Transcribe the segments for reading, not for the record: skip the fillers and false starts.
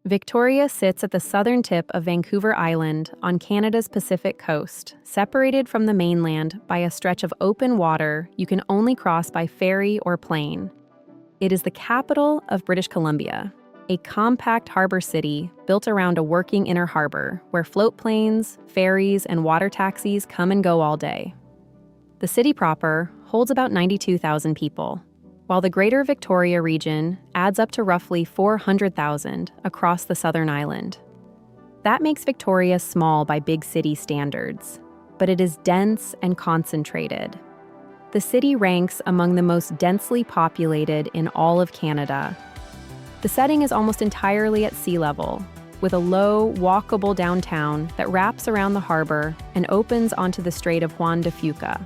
Victoria sits at the southern tip of Vancouver Island on Canada's Pacific coast, separated from the mainland by a stretch of open water you can only cross by ferry or plane. It is the capital of British Columbia, a compact harbor city built around a working inner harbor where floatplanes, ferries, and water taxis come and go all day. The city proper holds about 92,000 people, while the Greater Victoria region adds up to roughly 400,000 across the southern island. That makes Victoria small by big city standards, but it is dense and concentrated. The city ranks among the most densely populated in all of Canada. The setting is almost entirely at sea level, with a low, walkable downtown that wraps around the harbor and opens onto the Strait of Juan de Fuca.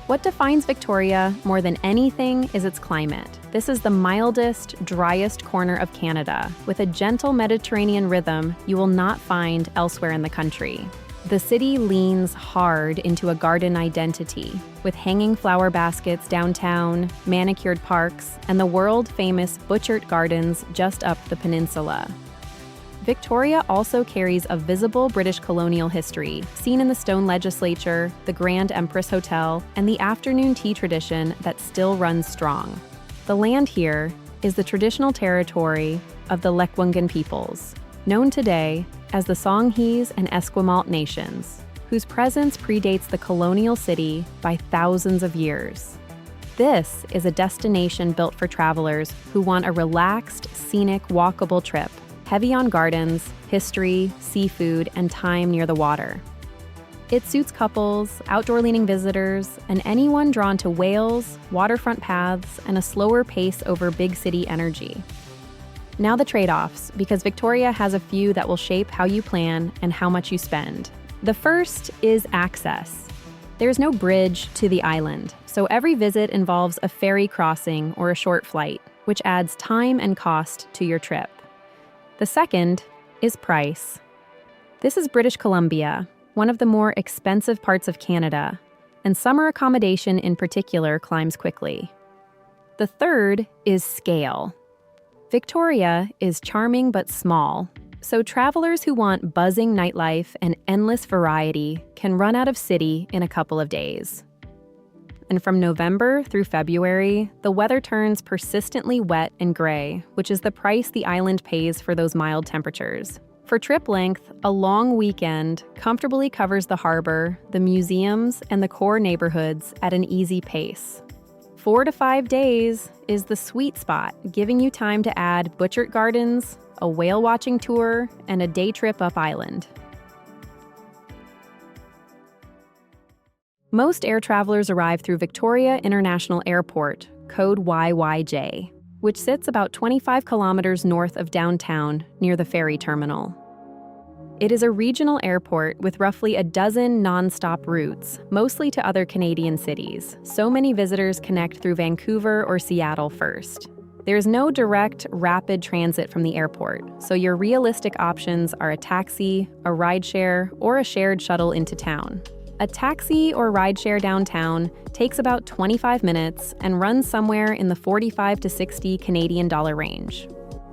What defines Victoria more than anything is its climate. This is the mildest, driest corner of Canada, with a gentle Mediterranean rhythm you will not find elsewhere in the country. The city leans hard into a garden identity, with hanging flower baskets downtown, manicured parks, and the world-famous Butchart Gardens just up the peninsula. Victoria also carries a visible British colonial history, seen in the stone Legislature, the Grand Empress Hotel, and the afternoon tea tradition that still runs strong. The land here is the traditional territory of the Lekwungen peoples, known today as the Songhees and Esquimalt nations, whose presence predates the colonial city by thousands of years. This is a destination built for travelers who want a relaxed, scenic, walkable trip, heavy on gardens, history, seafood, and time near the water. It suits couples, outdoor-leaning visitors, and anyone drawn to whales, waterfront paths, and a slower pace over big city energy. Now the trade-offs, because Victoria has a few that will shape how you plan and how much you spend. The first is access. There's no bridge to the island, so every visit involves a ferry crossing or a short flight, which adds time and cost to your trip. The second is price. This is British Columbia, one of the more expensive parts of Canada, and summer accommodation in particular climbs quickly. The third is scale. Victoria is charming but small, so travelers who want buzzing nightlife and endless variety can run out of city in a couple of days. And from November through February, the weather turns persistently wet and gray, which is the price the island pays for those mild temperatures. For trip length, a long weekend comfortably covers the harbor, the museums, and the core neighborhoods at an easy pace. 4 to 5 days is the sweet spot, giving you time to add Butchart Gardens, a whale watching tour, and a day trip up island. Most air travelers arrive through Victoria International Airport, code YYJ, which sits about 25 kilometers north of downtown near the ferry terminal. It is a regional airport with roughly a dozen non-stop routes, mostly to other Canadian cities, so many visitors connect through Vancouver or Seattle first. There is no direct, rapid transit from the airport, so your realistic options are a taxi, a rideshare, or a shared shuttle into town. A taxi or rideshare downtown takes about 25 minutes and runs somewhere in the 45 to 60 Canadian dollar range.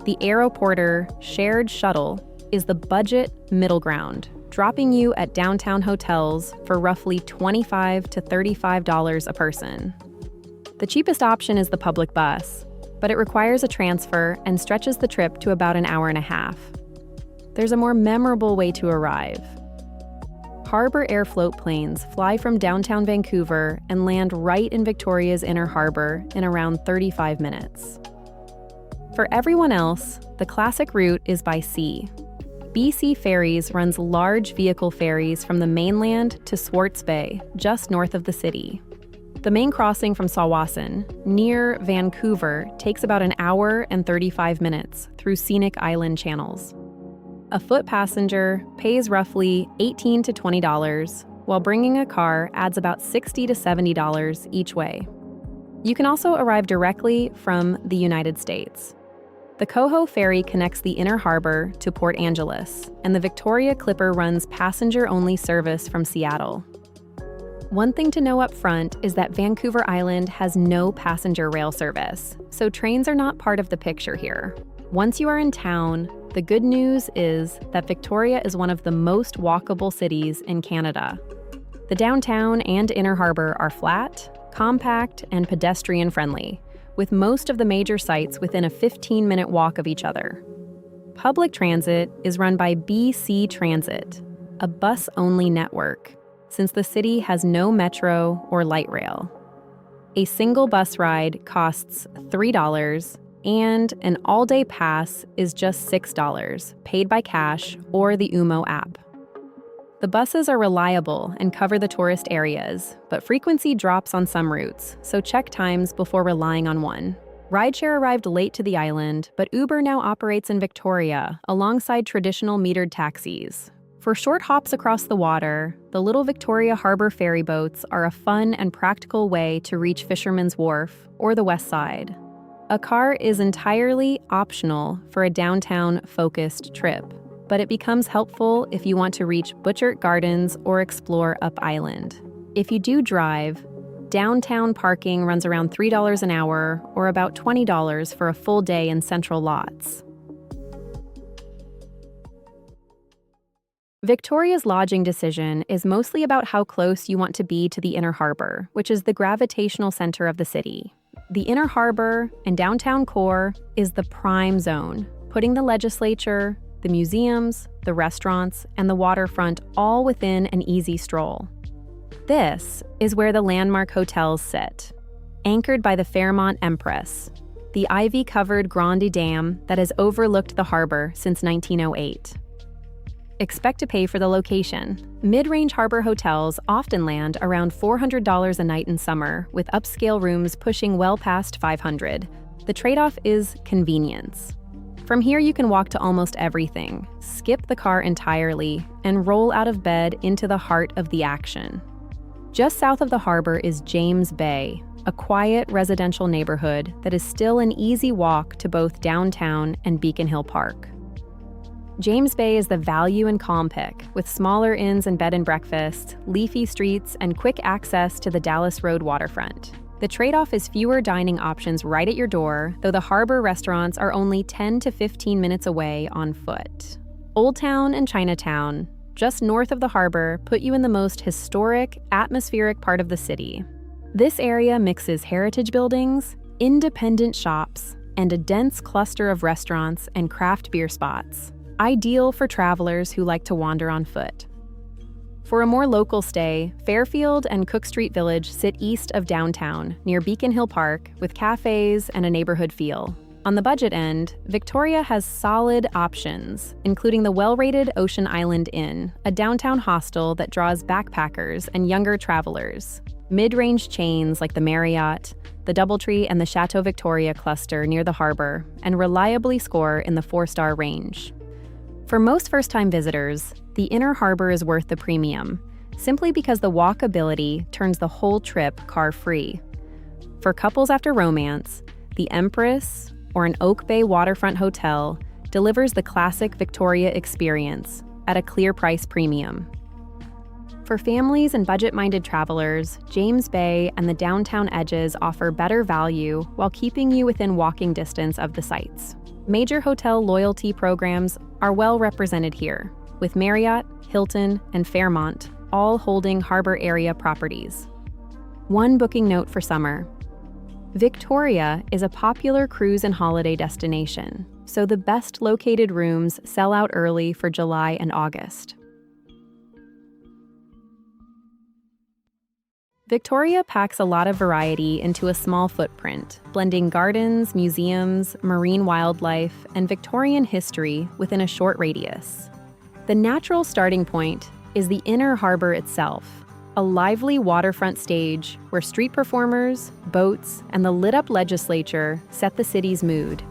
The Aeroporter shared shuttle is the budget middle ground, dropping you at downtown hotels for roughly $25 to $35 a person. The cheapest option is the public bus, but it requires a transfer and stretches the trip to about an hour and a half. There's a more memorable way to arrive. Harbour Air Floatplanes fly from downtown Vancouver and land right in Victoria's Inner Harbour in around 35 minutes. For everyone else, the classic route is by sea. BC Ferries runs large vehicle ferries from the mainland to Swartz Bay, just north of the city. The main crossing from Sawasan, near Vancouver, takes about an hour and 35 minutes through scenic island channels. A foot passenger pays roughly $18 to $20, while bringing a car adds about $60 to $70 each way. You can also arrive directly from the United States. The Coho Ferry connects the Inner Harbour to Port Angeles, and the Victoria Clipper runs passenger-only service from Seattle. One thing to know up front is that Vancouver Island has no passenger rail service, so trains are not part of the picture here. Once you are in town, The good news is that Victoria is one of the most walkable cities in Canada. The downtown and Inner Harbour are flat, compact, and pedestrian-friendly, with most of the major sites within a 15-minute walk of each other. Public transit is run by BC Transit, a bus-only network, since the city has no metro or light rail. A single bus ride costs $3, and an all-day pass is just $6, paid by cash or the UMO app. The buses are reliable and cover the tourist areas, but frequency drops on some routes, so check times before relying on one. Rideshare arrived late to the island, but Uber now operates in Victoria alongside traditional metered taxis. For short hops across the water, the little Victoria Harbour ferry boats are a fun and practical way to reach Fisherman's Wharf or the West Side. A car is entirely optional for a downtown-focused trip, but it becomes helpful if you want to reach Butchart Gardens or explore Up Island. If you do drive, downtown parking runs around $3 an hour or about $20 for a full day in central lots. Victoria's lodging decision is mostly about how close you want to be to the Inner Harbour, which is the gravitational center of the city. The Inner Harbour and downtown core is the prime zone, putting the Legislature, the museums, the restaurants, and the waterfront all within an easy stroll. This is where the landmark hotels sit, anchored by the Fairmont Empress, the ivy-covered Grande Dame that has overlooked the harbor since 1908. Expect to pay for the location. Mid-range harbor hotels often land around $400 a night in summer, with upscale rooms pushing well past $500. The trade-off is convenience. From here, you can walk to almost everything, skip the car entirely, and roll out of bed into the heart of the action. Just south of the harbor is James Bay, a quiet residential neighborhood that is still an easy walk to both downtown and Beacon Hill Park. James Bay is the value and calm pick, with smaller inns and bed and breakfast, leafy streets, and quick access to the Dallas Road waterfront. The trade-off is fewer dining options right at your door, though the harbor restaurants are only 10 to 15 minutes away on foot. Old Town and Chinatown, just north of the harbor, put you in the most historic, atmospheric part of the city. This area mixes heritage buildings, independent shops, and a dense cluster of restaurants and craft beer spots, ideal for travelers who like to wander on foot. For a more local stay, Fairfield and Cook Street Village sit east of downtown, near Beacon Hill Park, with cafes and a neighborhood feel. On the budget end, Victoria has solid options, including the well-rated Ocean Island Inn, a downtown hostel that draws backpackers and younger travelers. Mid-range chains like the Marriott, the Doubletree, and the Chateau Victoria cluster near the harbor, and reliably score in the 4-star range. For most first-time visitors, the Inner Harbour is worth the premium, simply because the walkability turns the whole trip car-free. For couples after romance, the Empress or an Oak Bay waterfront hotel delivers the classic Victoria experience at a clear price premium. For families and budget-minded travelers, James Bay and the downtown edges offer better value while keeping you within walking distance of the sites. Major hotel loyalty programs are well represented here, with Marriott, Hilton, and Fairmont all holding harbor area properties. One booking note for summer. Victoria is a popular cruise and holiday destination, so the best located rooms sell out early for July and August. Victoria packs a lot of variety into a small footprint, blending gardens, museums, marine wildlife, and Victorian history within a short radius. The natural starting point is the Inner Harbour itself, a lively waterfront stage where street performers, boats, and the lit-up Legislature set the city's mood.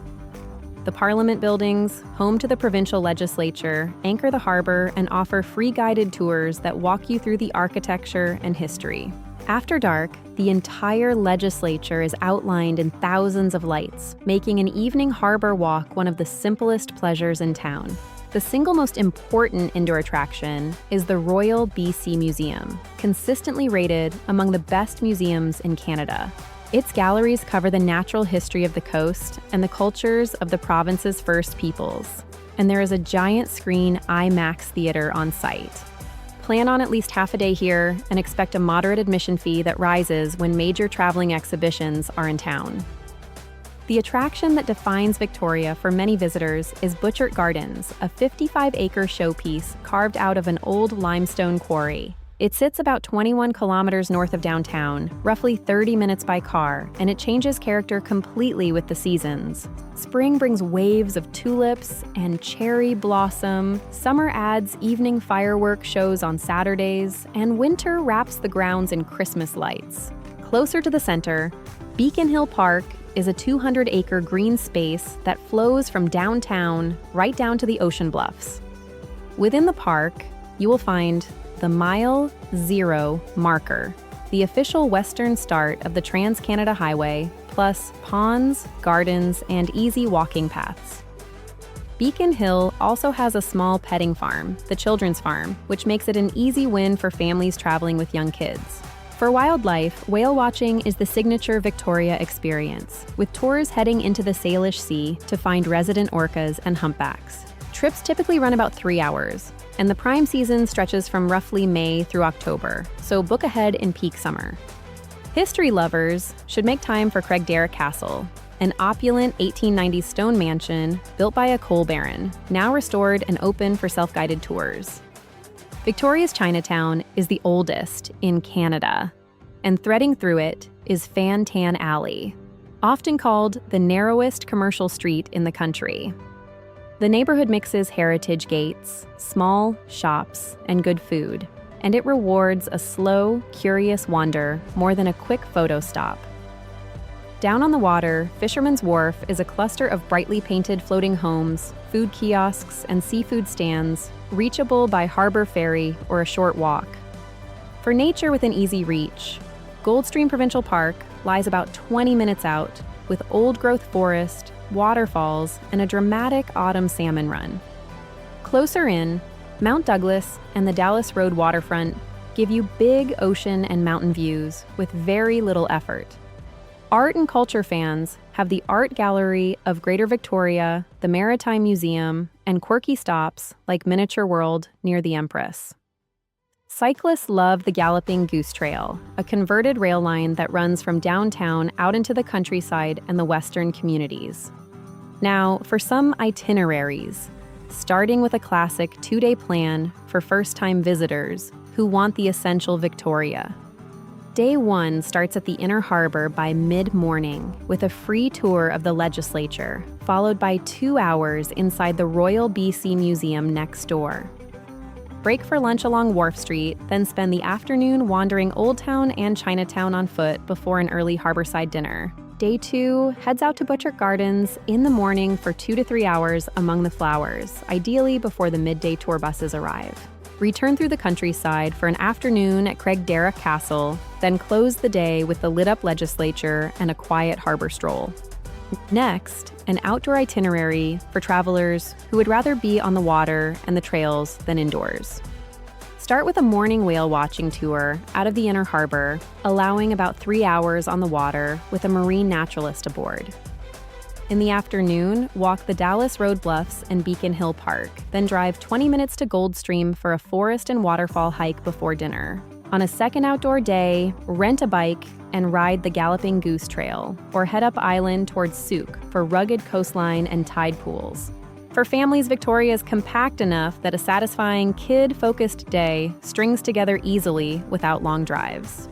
The Parliament buildings, home to the provincial legislature, anchor the harbor and offer free guided tours that walk you through the architecture and history. After dark, the entire legislature is outlined in thousands of lights, making an evening harbor walk one of the simplest pleasures in town. The single most important indoor attraction is the Royal BC Museum, consistently rated among the best museums in Canada. Its galleries cover the natural history of the coast and the cultures of the province's First Peoples. and there is a giant screen IMAX theater on site. Plan on at least half a day here and expect a moderate admission fee that rises when major traveling exhibitions are in town. The attraction that defines Victoria for many visitors is Butchart Gardens, a 55-acre showpiece carved out of an old limestone quarry. It sits about 21 kilometers north of downtown, roughly 30 minutes by car, and it changes character completely with the seasons. Spring brings waves of tulips and cherry blossom, summer adds evening fireworks shows on Saturdays, and winter wraps the grounds in Christmas lights. Closer to the center, Beacon Hill Park is a 200-acre green space that flows from downtown right down to the ocean bluffs. Within the park, you will find the Mile Zero marker, the official western start of the Trans-Canada Highway, plus ponds, gardens, and easy walking paths. Beacon Hill also has a small petting farm, the Children's Farm, which makes it an easy win for families traveling with young kids. For wildlife, whale watching is the signature Victoria experience, with tours heading into the Salish Sea to find resident orcas and humpbacks. Trips typically run about 3 hours, and the prime season stretches from roughly May through October, so book ahead in peak summer. History lovers should make time for Craigdarroch Castle, an opulent 1890s stone mansion built by a coal baron, now restored and open for self-guided tours. Victoria's Chinatown is the oldest in Canada, and threading through it is Fan Tan Alley, often called the narrowest commercial street in the country. The neighborhood mixes heritage gates, small shops, and good food, and it rewards a slow, curious wander more than a quick photo stop. Down on the water, Fisherman's Wharf is a cluster of brightly painted floating homes, food kiosks, and seafood stands, reachable by harbor ferry or a short walk. For nature within easy reach, Goldstream Provincial Park lies about 20 minutes out, with old-growth forest, waterfalls, and a dramatic autumn salmon run. Closer in, Mount Douglas and the Dallas Road waterfront give you big ocean and mountain views with very little effort. Art and culture fans have the Art Gallery of Greater Victoria, the Maritime Museum, and quirky stops like Miniature World near the Empress. Cyclists love the Galloping Goose Trail, a converted rail line that runs from downtown out into the countryside and the western communities. Now, for some itineraries, starting with a classic 2-day plan for first-time visitors who want the essential Victoria. Day 1 starts at the Inner Harbour by mid-morning with a free tour of the Legislature, followed by 2 hours inside the Royal BC Museum next door. Break for lunch along Wharf Street, then spend the afternoon wandering Old Town and Chinatown on foot before an early harborside dinner. Day 2 heads out to Butchart Gardens in the morning for 2 to 3 hours among the flowers, ideally before the midday tour buses arrive. Return through the countryside for an afternoon at Craigdarroch Castle, then close the day with the lit-up Legislature and a quiet harbor stroll. Next, an outdoor itinerary for travelers who would rather be on the water and the trails than indoors. Start with a morning whale watching tour out of the Inner Harbour, allowing about 3 hours on the water with a marine naturalist aboard. In the afternoon, walk the Dallas Road Bluffs and Beacon Hill Park, then drive 20 minutes to Goldstream for a forest and waterfall hike before dinner. On a second outdoor day, rent a bike and ride the Galloping Goose Trail, or head up island towards Souk for rugged coastline and tide pools. For families, Victoria is compact enough that a satisfying kid-focused day strings together easily without long drives.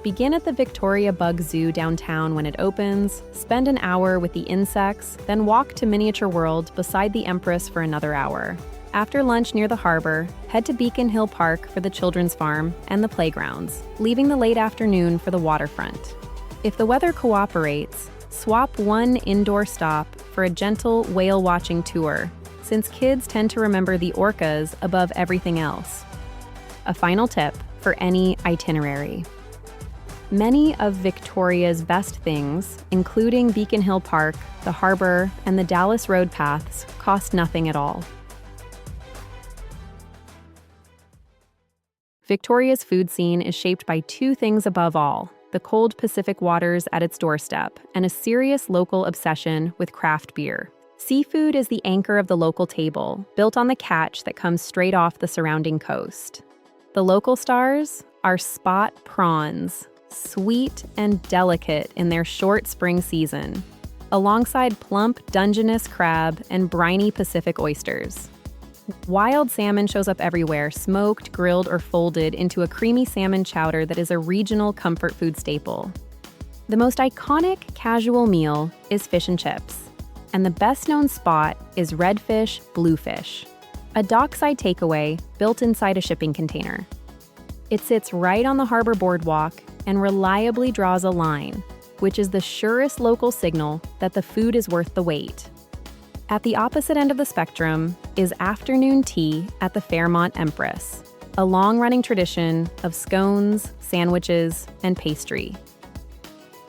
Begin at the Victoria Bug Zoo downtown when it opens, spend an hour with the insects, then walk to Miniature World beside the Empress for another hour. After lunch near the harbor, head to Beacon Hill Park for the Children's Farm and the playgrounds, leaving the late afternoon for the waterfront. If the weather cooperates, swap one indoor stop for a gentle whale-watching tour, since kids tend to remember the orcas above everything else. A final tip for any itinerary. Many of Victoria's best things, including Beacon Hill Park, the harbor, and the Dallas Road paths, cost nothing at all. Victoria's food scene is shaped by two things above all: the cold Pacific waters at its doorstep and a serious local obsession with craft beer. Seafood is the anchor of the local table, built on the catch that comes straight off the surrounding coast. The local stars are spot prawns, sweet and delicate in their short spring season, alongside plump Dungeness crab and briny Pacific oysters. Wild salmon shows up everywhere, smoked, grilled, or folded into a creamy salmon chowder that is a regional comfort food staple. The most iconic casual meal is fish and chips, and the best-known spot is Redfish Bluefish, a dockside takeaway built inside a shipping container. It sits right on the harbor boardwalk and reliably draws a line, which is the surest local signal that the food is worth the wait. At the opposite end of the spectrum is afternoon tea at the Fairmont Empress, a long-running tradition of scones, sandwiches, and pastry.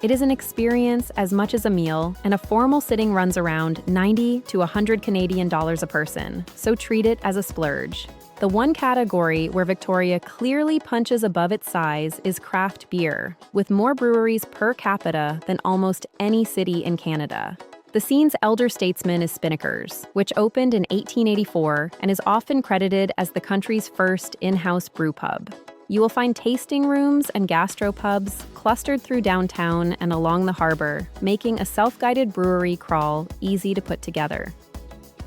It is an experience as much as a meal, and a formal sitting runs around 90 to 100 Canadian dollars a person, so treat it as a splurge. The one category where Victoria clearly punches above its size is craft beer, with more breweries per capita than almost any city in Canada. The scene's elder statesman is Spinnaker's, which opened in 1884 and is often credited as the country's first in-house brew pub. You will find tasting rooms and gastropubs clustered through downtown and along the harbor, making a self-guided brewery crawl easy to put together.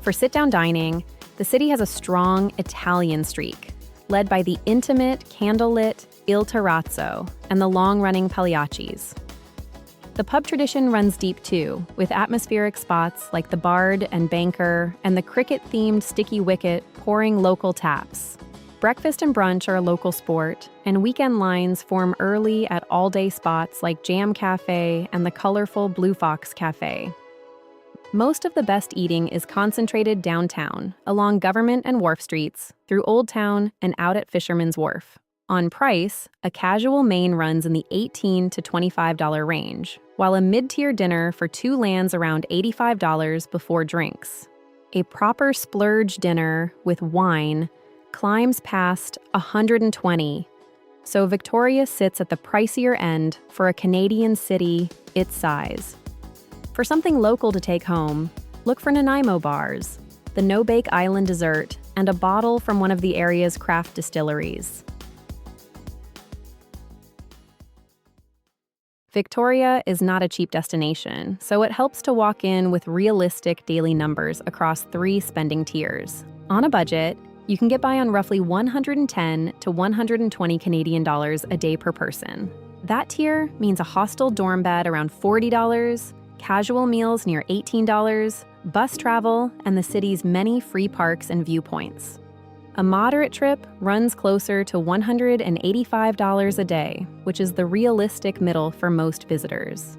For sit-down dining, the city has a strong Italian streak, led by the intimate, candlelit Il Terrazzo and the long-running Pagliacci's. The pub tradition runs deep too, with atmospheric spots like the Bard and Banker and the cricket-themed Sticky Wicket pouring local taps. Breakfast and brunch are a local sport, and weekend lines form early at all-day spots like Jam Cafe and the colorful Blue Fox Cafe. Most of the best eating is concentrated downtown, along Government and Wharf Streets, through Old Town and out at Fisherman's Wharf. On price, a casual main runs in the $18 to $25 range, while a mid-tier dinner for two lands around $85 before drinks. A proper splurge dinner with wine climbs past $120, so Victoria sits at the pricier end for a Canadian city its size. For something local to take home, look for Nanaimo bars, the no-bake island dessert, and a bottle from one of the area's craft distilleries. Victoria is not a cheap destination, so it helps to walk in with realistic daily numbers across 3 spending tiers. On a budget, you can get by on roughly 110 to 120 Canadian dollars a day per person. That tier means a hostel dorm bed around $40, casual meals near $18, bus travel, and the city's many free parks and viewpoints. A moderate trip runs closer to $185 a day, which is the realistic middle for most visitors.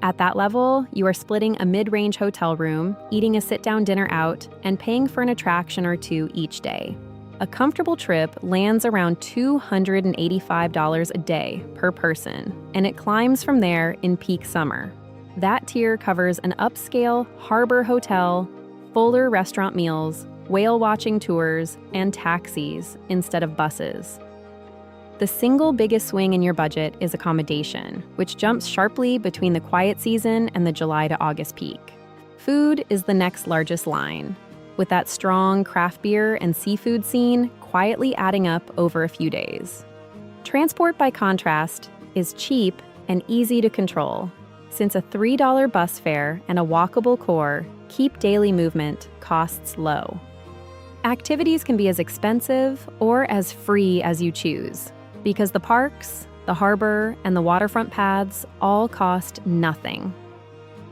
At that level, you are splitting a mid-range hotel room, eating a sit-down dinner out, and paying for an attraction or two each day. A comfortable trip lands around $285 a day per person, and it climbs from there in peak summer. That tier covers an upscale harbor hotel, fuller restaurant meals, whale-watching tours, and taxis instead of buses. The single biggest swing in your budget is accommodation, which jumps sharply between the quiet season and the July to August peak. Food is the next largest line, with that strong craft beer and seafood scene quietly adding up over a few days. Transport, by contrast, is cheap and easy to control, since a $3 bus fare and a walkable core keep daily movement costs low. Activities can be as expensive or as free as you choose, because the parks, the harbor, and the waterfront paths all cost nothing.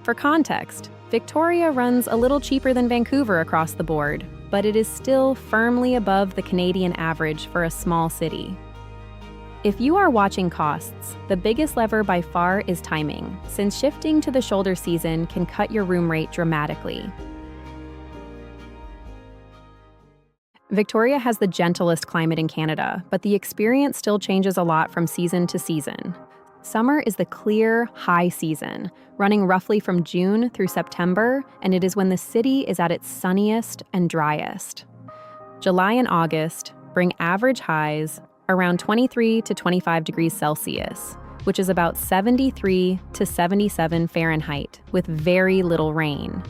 For context, Victoria runs a little cheaper than Vancouver across the board, but it is still firmly above the Canadian average for a small city. If you are watching costs, the biggest lever by far is timing, since shifting to the shoulder season can cut your room rate dramatically. Victoria has the gentlest climate in Canada, but the experience still changes a lot from season to season. Summer is the clear, high season, running roughly from June through September, and it is when the city is at its sunniest and driest. July and August bring average highs around 23 to 25 degrees Celsius, which is about 73 to 77 Fahrenheit, with very little rain.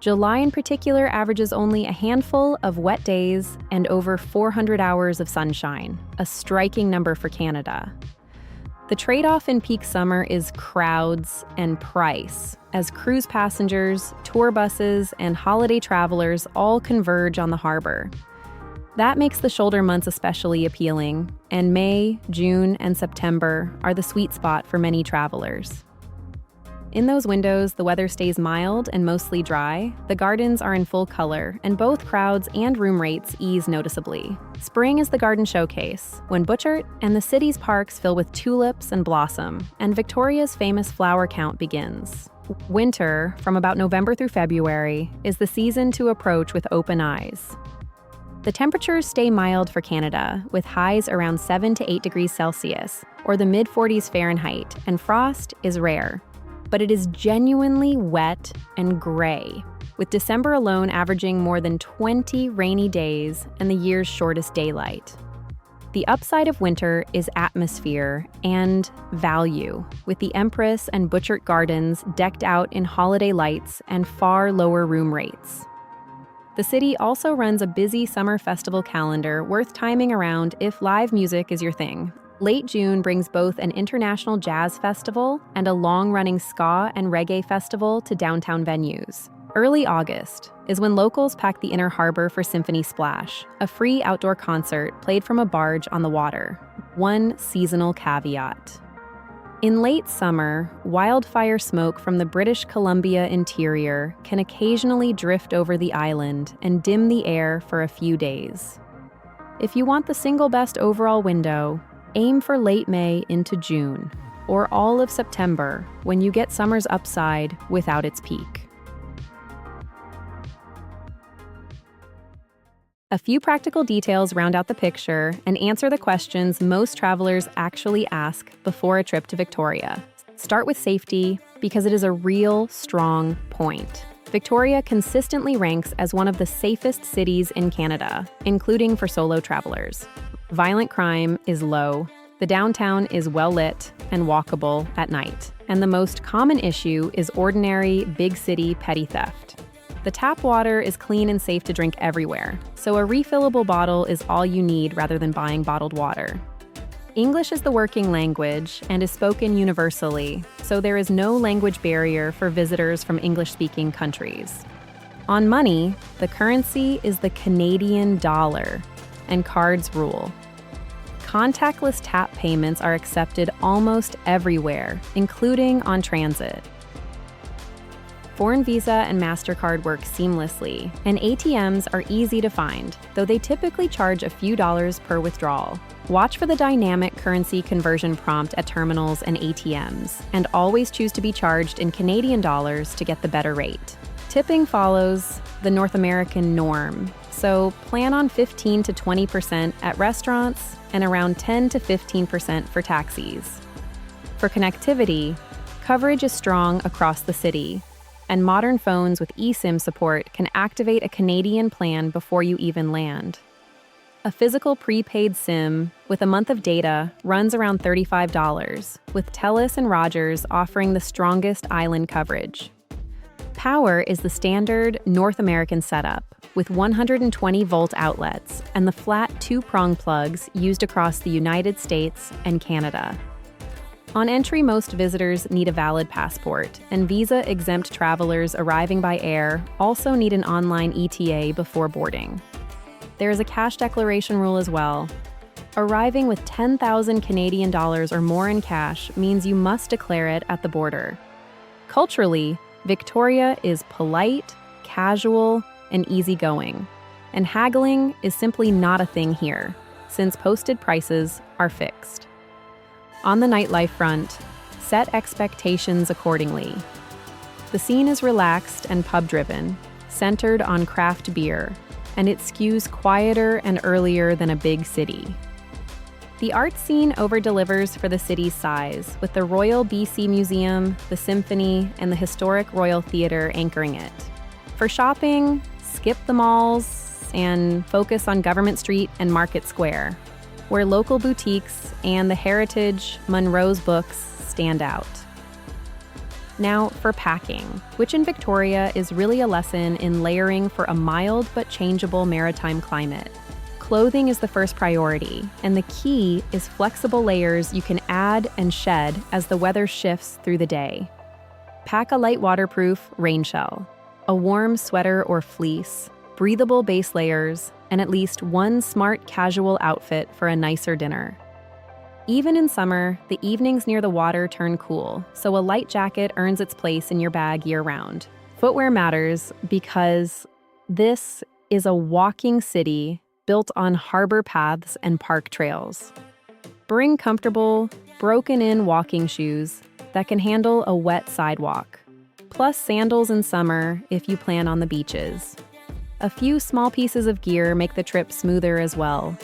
July in particular averages only a handful of wet days and over 400 hours of sunshine, a striking number for Canada. The trade-off in peak summer is crowds and price, as cruise passengers, tour buses, and holiday travelers all converge on the harbor. That makes the shoulder months especially appealing, and May, June, and September are the sweet spot for many travelers. In those windows, the weather stays mild and mostly dry, the gardens are in full color, and both crowds and room rates ease noticeably. Spring is the garden showcase, when Butchart and the city's parks fill with tulips and blossom, and Victoria's famous flower count begins. Winter, from about November through February, is the season to approach with open eyes. The temperatures stay mild for Canada, with highs around 7 to 8 degrees Celsius, or the mid-40s Fahrenheit, and frost is rare. But it is genuinely wet and gray, with December alone averaging more than 20 rainy days and the year's shortest daylight. The upside of winter is atmosphere and value, with the Empress and Butchart Gardens decked out in holiday lights and far lower room rates. The city also runs a busy summer festival calendar worth timing around if live music is your thing. Late June brings both an international jazz festival and a long-running ska and reggae festival to downtown venues. Early August is when locals pack the Inner Harbour for Symphony Splash, a free outdoor concert played from a barge on the water. One seasonal caveat. In late summer, wildfire smoke from the British Columbia interior can occasionally drift over the island and dim the air for a few days. If you want the single best overall window, aim for late May into June, or all of September when you get summer's upside without its peak. A few practical details round out the picture and answer the questions most travelers actually ask before a trip to Victoria. Start with safety, because it is a real strong point. Victoria consistently ranks as one of the safest cities in Canada, including for solo travelers. Violent crime is low, the downtown is well lit and walkable at night, and the most common issue is ordinary big city petty theft. The tap water is clean and safe to drink everywhere, so a refillable bottle is all you need rather than buying bottled water. English is the working language and is spoken universally, so there is no language barrier for visitors from English-speaking countries. On money, the currency is the Canadian dollar, and cards rule. Contactless tap payments are accepted almost everywhere, including on transit. Foreign Visa and MasterCard work seamlessly, and ATMs are easy to find, though they typically charge a few dollars per withdrawal. Watch for the dynamic currency conversion prompt at terminals and ATMs, and always choose to be charged in Canadian dollars to get the better rate. Tipping follows the North American norm, so plan on 15 to 20% at restaurants and around 10 to 15% for taxis. For connectivity, coverage is strong across the city, and modern phones with eSIM support can activate a Canadian plan before you even land. A physical prepaid SIM with a month of data runs around $35, with TELUS and Rogers offering the strongest island coverage. Power is the standard North American setup, with 120-volt outlets and the flat two-prong plugs used across the United States and Canada. On entry, most visitors need a valid passport, and visa-exempt travelers arriving by air also need an online ETA before boarding. There is a cash declaration rule as well. Arriving with 10,000 Canadian dollars or more in cash means you must declare it at the border. Culturally, Victoria is polite, casual, and easygoing, and haggling is simply not a thing here, since posted prices are fixed. On the nightlife front, set expectations accordingly. The scene is relaxed and pub-driven, centered on craft beer, and it skews quieter and earlier than a big city. The art scene over-delivers for the city's size, with the Royal BC Museum, the Symphony, and the historic Royal Theatre anchoring it. For shopping, skip the malls and focus on Government Street and Market Square, where local boutiques and the heritage Munro's books stand out. Now, for packing, which in Victoria is really a lesson in layering for a mild but changeable maritime climate. Clothing is the first priority, and the key is flexible layers you can add and shed as the weather shifts through the day. Pack a light waterproof rain shell, a warm sweater or fleece, breathable base layers, and at least one smart casual outfit for a nicer dinner. Even in summer, the evenings near the water turn cool, so a light jacket earns its place in your bag year-round. Footwear matters because this is a walking city built on harbor paths and park trails. Bring comfortable, broken-in walking shoes that can handle a wet sidewalk, plus sandals in summer if you plan on the beaches. A few small pieces of gear make the trip smoother as well.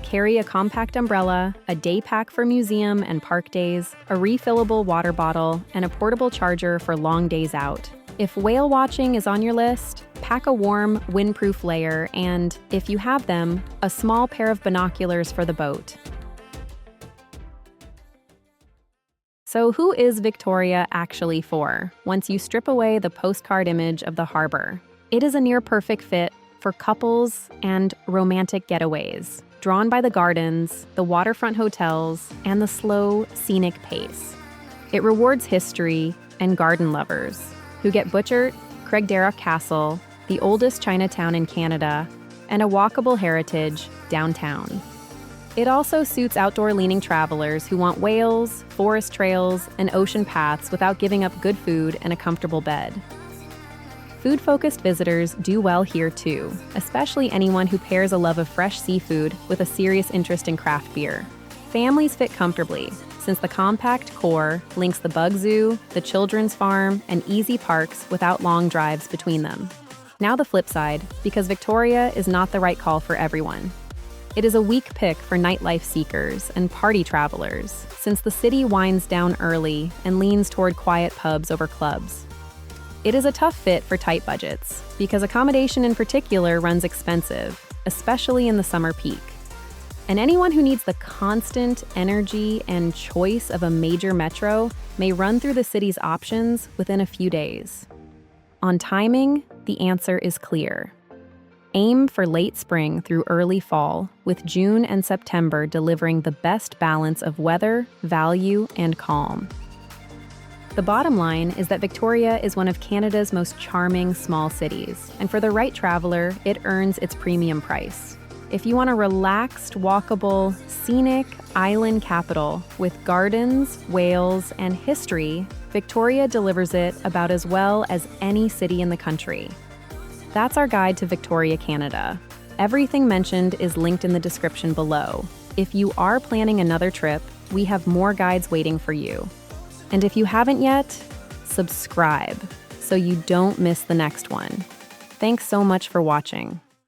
Carry a compact umbrella, a day pack for museum and park days, a refillable water bottle, and a portable charger for long days out. If whale watching is on your list, pack a warm, windproof layer and, if you have them, a small pair of binoculars for the boat. So who is Victoria actually for, once you strip away the postcard image of the harbor? It is a near-perfect fit for couples and romantic getaways, drawn by the gardens, the waterfront hotels, and the slow, scenic pace. It rewards history and garden lovers who get Butchart, Craigdarroch Castle, the oldest Chinatown in Canada, and a walkable heritage downtown. It also suits outdoor-leaning travelers who want whales, forest trails, and ocean paths without giving up good food and a comfortable bed. Food-focused visitors do well here too, especially anyone who pairs a love of fresh seafood with a serious interest in craft beer. Families fit comfortably, since the compact core links the bug zoo, the children's farm, and easy parks without long drives between them. Now the flip side, because Victoria is not the right call for everyone. It is a weak pick for nightlife seekers and party travelers, since the city winds down early and leans toward quiet pubs over clubs. It is a tough fit for tight budgets, because accommodation in particular runs expensive, especially in the summer peak. And anyone who needs the constant energy and choice of a major metro may run through the city's options within a few days. On timing, the answer is clear. Aim for late spring through early fall, with June and September delivering the best balance of weather, value, and calm. The bottom line is that Victoria is one of Canada's most charming small cities, and for the right traveler, it earns its premium price. If you want a relaxed, walkable, scenic island capital with gardens, whales, and history, Victoria delivers it about as well as any city in the country. That's our guide to Victoria, Canada. Everything mentioned is linked in the description below. If you are planning another trip, we have more guides waiting for you. And if you haven't yet, subscribe so you don't miss the next one. Thanks so much for watching.